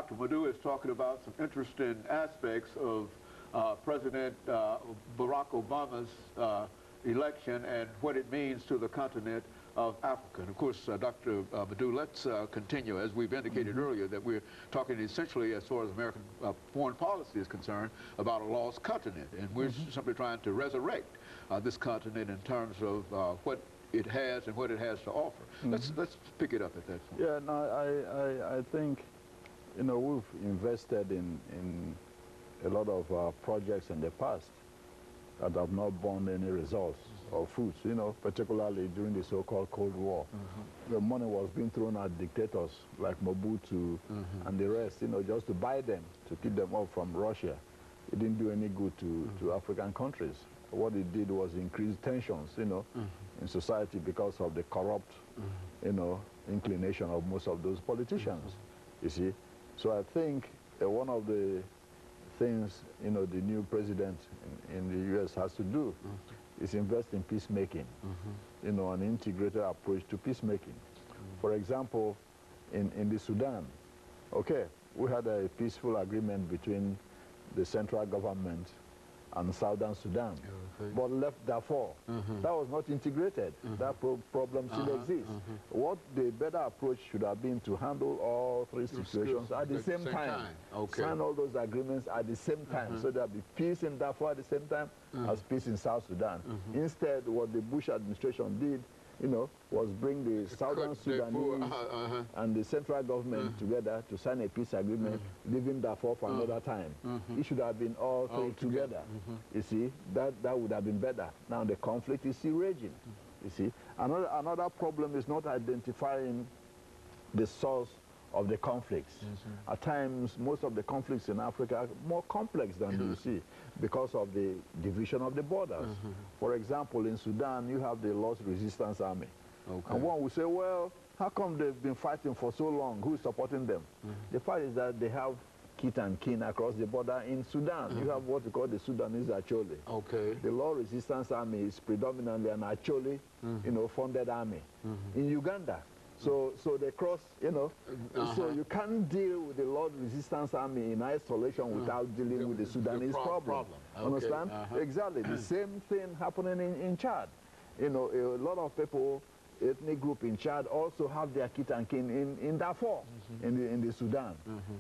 Dr. Madu is talking about some interesting aspects of President Barack Obama's election and what it means to the continent of Africa. And of course, Dr. Madu, let's continue, as we've indicated earlier, that we're talking essentially, as far as American foreign policy is concerned, about a lost continent. And we're simply trying to resurrect this continent in terms of what it has and what it has to offer. Let's pick it up at that point. Yeah, no, I think, you know, we've invested in a lot of projects in the past that have not borne any results or fruits, you know, particularly during the so-called Cold War. The money was being thrown at dictators like Mobutu and the rest, you know, just to buy them, to keep them off from Russia. It didn't do any good to African countries. What it did was increase tensions, you know, in society because of the corrupt, you know, inclination of most of those politicians, you see. So I think one of the things, you know, the new president in the U.S. has to do is invest in peacemaking, you know, an integrated approach to peacemaking. For example, in the Sudan, okay, we had a peaceful agreement between the central government and Southern Sudan, but left Darfur. That was not integrated. That problem still exists. What the better approach should have been to handle all three situations at the same time. Sign all those agreements at the same time, so there'll be peace in Darfur at the same time as peace in South Sudan. Instead, what the Bush administration did, you know, was bring the Southern Sudanese and the central government together to sign a peace agreement, leaving Darfur for another time. It should have been all three together. You see, that would have been better. Now the conflict is still raging. You see, another problem is not identifying the source of the conflicts. At times, most of the conflicts in Africa are more complex than you see because of the division of the borders. For example, in Sudan, you have the Lord's Resistance Army. And one will say, well, how come they've been fighting for so long? Who's supporting them? The fact is that they have kith and kin across the border in Sudan. You have what we call the Sudanese Acholi. The Lord Resistance Army is predominantly an Acholi, you know, funded army. In Uganda, so they cross, you know, so you can't deal with the Lord Resistance Army in isolation without dealing with the Sudanese problem. Understand? Exactly. The same thing happening in Chad. You know, a lot of people, ethnic group in Chad also have their kith and kin in Darfur, in the Sudan.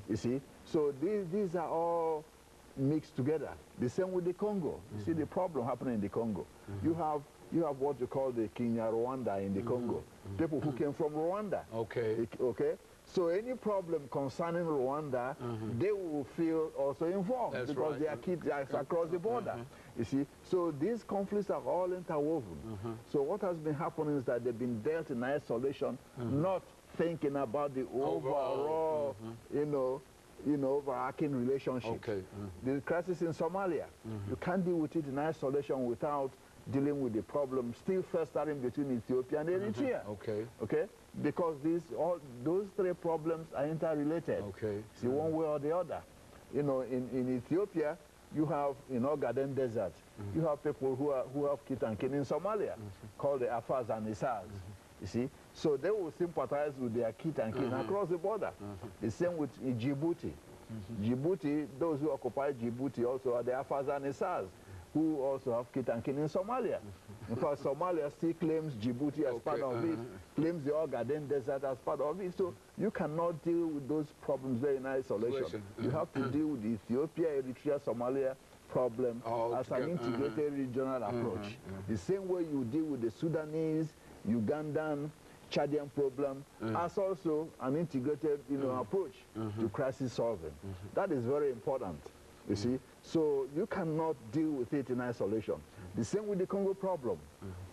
You see? So these are all mixed together. The same with the Congo. You see the problem happening in the Congo. You have what you call the Kenya-Rwanda in the Congo. People who came from Rwanda. Okay? So any problem concerning Rwanda, they will feel also involved because their kids are across the border. You see? So these conflicts are all interwoven. So what has been happening is that they've been dealt in isolation, not thinking about the overall, you know, overarching relationship. The crisis in Somalia, you can't deal with it in isolation without dealing with the problem still festering between Ethiopia and Eritrea. Okay? Because those three problems are interrelated. See, one way or the other. You know, in Ethiopia, you have, in Ogaden Desert, you have people who have kith and kin in Somalia, called the Afars and Isars. You see? So they will sympathize with their kith and kin across the border. The same with Djibouti. Djibouti, those who occupy Djibouti also are the Afars and Isars, who also have kith and kin in Somalia. In fact, Somalia still claims Djibouti as part of it, claims the Ogaden Desert as part of it. So you cannot deal with those problems there in isolation. You have to deal with the Ethiopia, Eritrea, Somalia problem as an integrated regional approach. The same way you deal with the Sudanese, Ugandan, Chadian problem as also an integrated, you know, approach to crisis solving. That is very important. You see, so you cannot deal with it in isolation. The same with the Congo problem.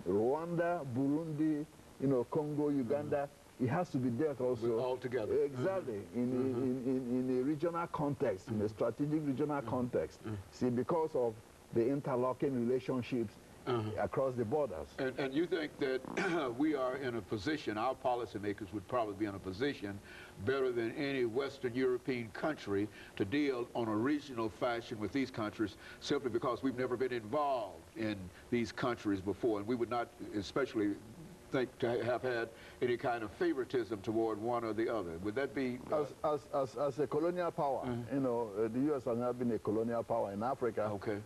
Rwanda, Burundi, you know, Congo, Uganda, it has to be dealt also all together. Exactly, in a regional context, in a strategic regional context. See, because of the interlocking relationships across the borders. And you think that we are in a position, our policymakers would probably be in a position better than any Western European country to deal on a regional fashion with these countries simply because we've never been involved in these countries before, and we would not, especially think to have had any kind of favoritism toward one or the other. Would that be... As a colonial power, you know, the U.S. has not been a colonial power in Africa. Okay.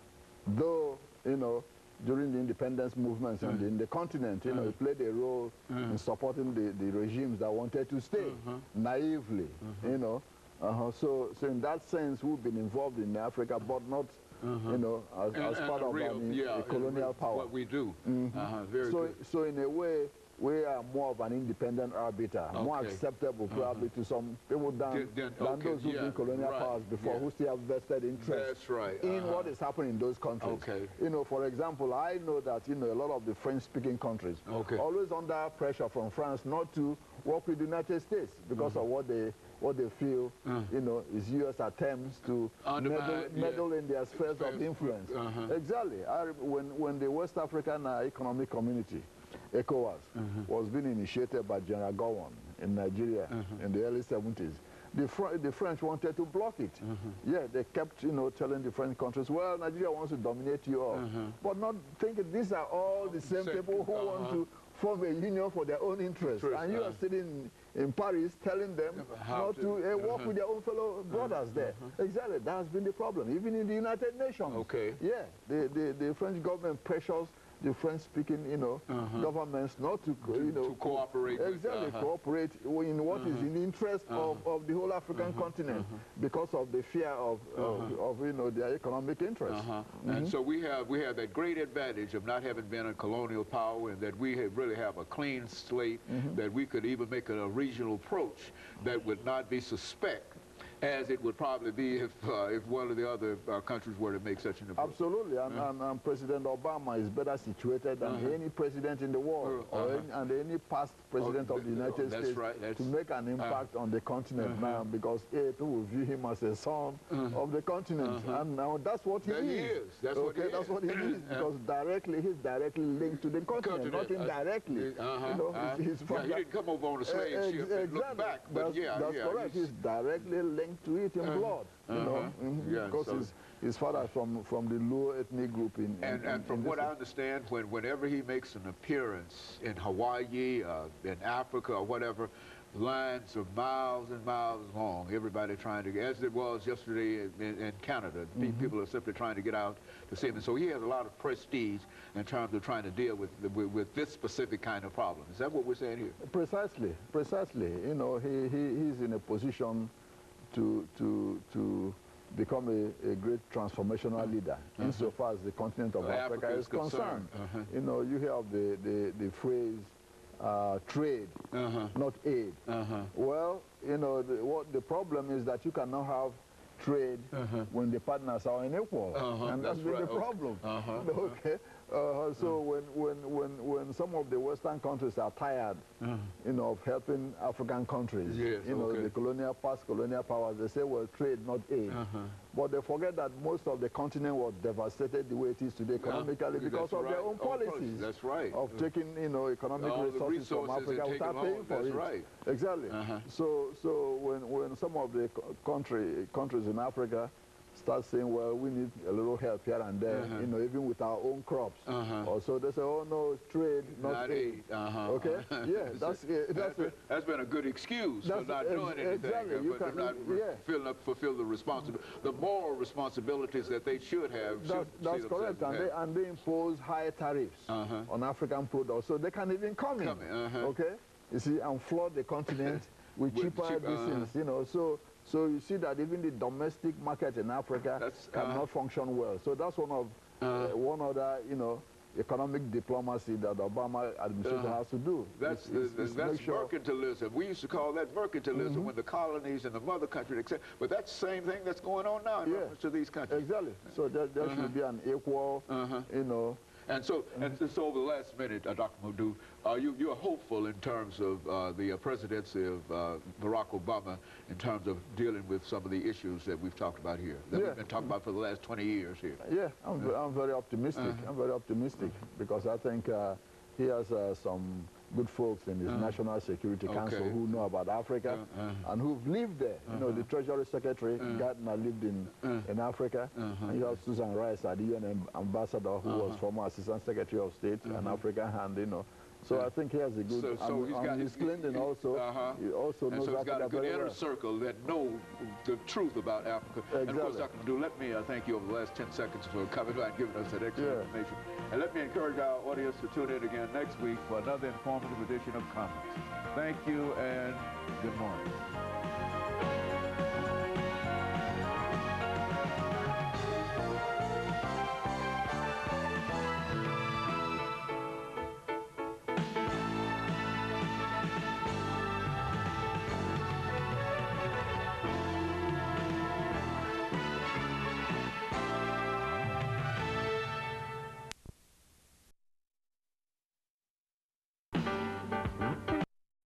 Though, you know, during the independence movements in the continent, you know, it played a role in supporting the regimes that wanted to stay naively, you know. So in that sense, we've been involved in Africa, but not, you know, as part of a colonial power. What we do. Very good. So in a way, we are more of an independent arbiter, more acceptable probably to some people than those who've been colonial powers before, who still have vested interest in what is happening in those countries. You know, for example, I know that, you know, a lot of the French-speaking countries always under pressure from France not to work with the United States because of what they feel, you know, is U.S. attempts to meddle in their spheres of influence. Exactly. When the West African Economic Community, ECOWAS, was being initiated by General Gowon in Nigeria in the early 70s, the French wanted to block it. Yeah, they kept, you know, telling the French countries, well, Nigeria wants to dominate you all. But not thinking these are all the same people who want to form a union for their own interests. And you are sitting in Paris telling them not to work with their own fellow brothers there. Exactly, that has been the problem. Even in the United Nations. Yeah, the French government pressures the French-speaking, you know, governments not to, you know, cooperate. Exactly, cooperate in what is in the interest of the whole African continent because of the fear of you know, their economic interests. And so we have that great advantage of not having been a colonial power, and that we really have a clean slate, that we could even make a regional approach that would not be suspect, as it would probably be if one of the other countries were to make such an approach. Absolutely, and President Obama is better situated than any president in the world, and any past president of the United States to make an impact on the continent now, because people view him as a son of the continent, and now that's what he is. That's what he is. That's what he is, because he's directly linked to the continent, not indirectly. You know, he didn't come over on a slave ship and look back, but that's correct. He's directly linked to it in blood, you know, because his father from the low ethnic group and from what I understand, whenever he makes an appearance in Hawaii, in Africa, or whatever, lines are miles and miles long, everybody trying to, as it was yesterday in Canada, people are simply trying to get out to see him. And so he has a lot of prestige in terms of trying to deal with this specific kind of problem. Is that what we're saying here? Precisely. You know, he's in a position to become a great transformational leader insofar as the continent of Africa is concerned. You know, you hear of the phrase trade, not aid. Well, you know, what the problem is that you cannot have trade when the partners are unequal, and that's been the problem. Okay. So when some of the Western countries are tired, you know, of helping African countries, you know, the past colonial powers, they say, well, trade, not aid. But they forget that most of the continent was devastated the way it is today economically because of their own policies. That's right. Of taking, you know, economic resources from Africa without paying for it. Right. Exactly. So when some of the countries in Africa start saying, well, we need a little help here and there, you know, even with our own crops. Also, they say, oh, no, it's trade, not aid. Okay? Yeah, that's been a good excuse for not doing anything, but not fulfill the moral responsibilities that they should have. That's correct, and they impose high tariffs on African products, so they can even come in, okay? You see, and flood the continent with cheaper medicines, you know, so you see that even the domestic market in Africa cannot function well. So that's one other, you know, economic diplomacy that the Obama administration has to do. That's mercantilism. We used to call that mercantilism when the colonies and the mother country, etc. But that's the same thing that's going on now in reference to these countries. Exactly. So there should be an equal, you know. And so over the last minute, Dr. Madu, you're hopeful in terms of the presidency of Barack Obama in terms of dealing with some of the issues that we've talked about here, that we've been talking about for the last 20 years here. Yeah, I'm very optimistic. I'm very optimistic because I think he has some good folks in his National Security Council who know about Africa and who've lived there. You know, the Treasury Secretary, Gardner, lived in Africa. And you have Susan Rice, the UN ambassador, who was former Assistant Secretary of State, an African hand, you know. So I think he has a good. So he's got Miss Clinton also. He also knows so he's got Africa a good very inner well. circle that know the truth about Africa. Exactly. And of course, Dr. Madu, let me thank you over the last 10 seconds for coming by and giving us that extra information. And let me encourage our audience to tune in again next week for another informative edition of Comments. Thank you and good morning.